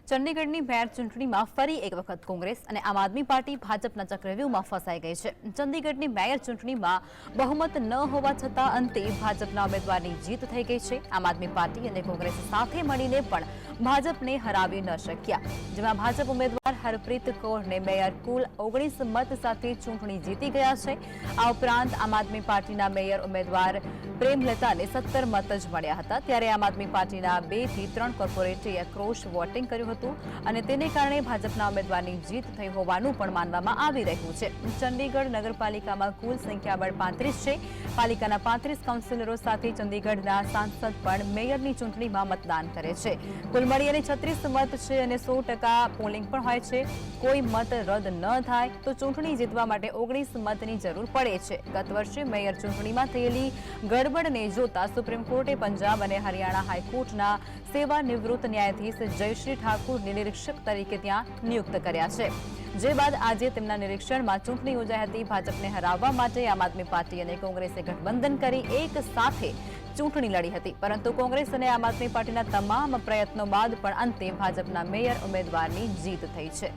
ચંડીગઢની mayor ચૂંટણીમાં ફરી એક વખત કોંગ્રેસ અને આમ આદમી પાર્ટી ભાજપના ચક્રવ્યૂહમાં ફસાઈ ગઈ છે। ચંડીગઢની મેયર ચૂંટણીમાં બહુમત ન હોવા છતાં અંતે ભાજપના ઉમેદવારની જીત થઈ ગઈ છે। આમ આદમી પાર્ટી અને કોંગ્રેસ સાથે મળીને પણ ભાજપને હરાવી ન શક્યા, જેમાં ભાજપ ઉમેદવાર હરપ્રીત કૌરને મેયર કુલ 19 મત સાથે ચૂંટણી જીતી ગયા છે। આ ઉપરાંત આમ આદમી પાર્ટીના મેયર ઉમેદવાર પ્રેમલતાને 17 મત જ મળ્યા હતા, ત્યારે આમ આદમી પાર્ટીના 2 થી 3 કોર્પોરેટરે ક્રોસ વોટિંગ કર્યું હતું અને તેને કારણે ભાજપના ઉમેદવારની જીત થઈ હોવાનું પણ માનવામાં આવી રહ્યું છે। ચંડીગઢ નગરપાલિકામાં કુલ સંખ્યાબળ 35 છે। પાલિકાના 35 કાઉન્સિલરો સાથે ચંડીગઢના સાંસદ પણ મેયરની ચૂંટણીમાં મતદાન કરે છે। કુલ મળીને 36 મત છે અને 100% પોલિંગ પણ હોય છે। કોઈ મત રદ ન થાય તો ચૂંટણી જીતવા માટે 19 મતની જરૂર પડે છે। ગત વર્ષે મેયર ચૂંટણીમાં થયેલી ગડબડને જોતા સુપ્રીમ કોર્ટે પંજાબ અને હરિયાણા હાઈકોર્ટના સેવાનિવૃત્ત ન્યાયાધીશ જયશ્રી ઠાકુરને નિરીક્ષક તરીકે ત્યાં નિયુક્ત કર્યા છે, જે બાદ આજે તેમના નિરીક્ષણમાં ચૂંટણી યોજાઈ હતી। ભાજપને હરાવવા માટે આમ આદમી પાર્ટી અને કોંગ્રેસે ગઠબંધન કરી એક સાથે ચૂંટણી લડી હતી, પરંતુ કોંગ્રેસ અને આમ આદમી પાર્ટીના તમામ પ્રયત્નો બાદ પણ અંતે ભાજપના મેયર ઉમેદવારની જીત થઈ છે।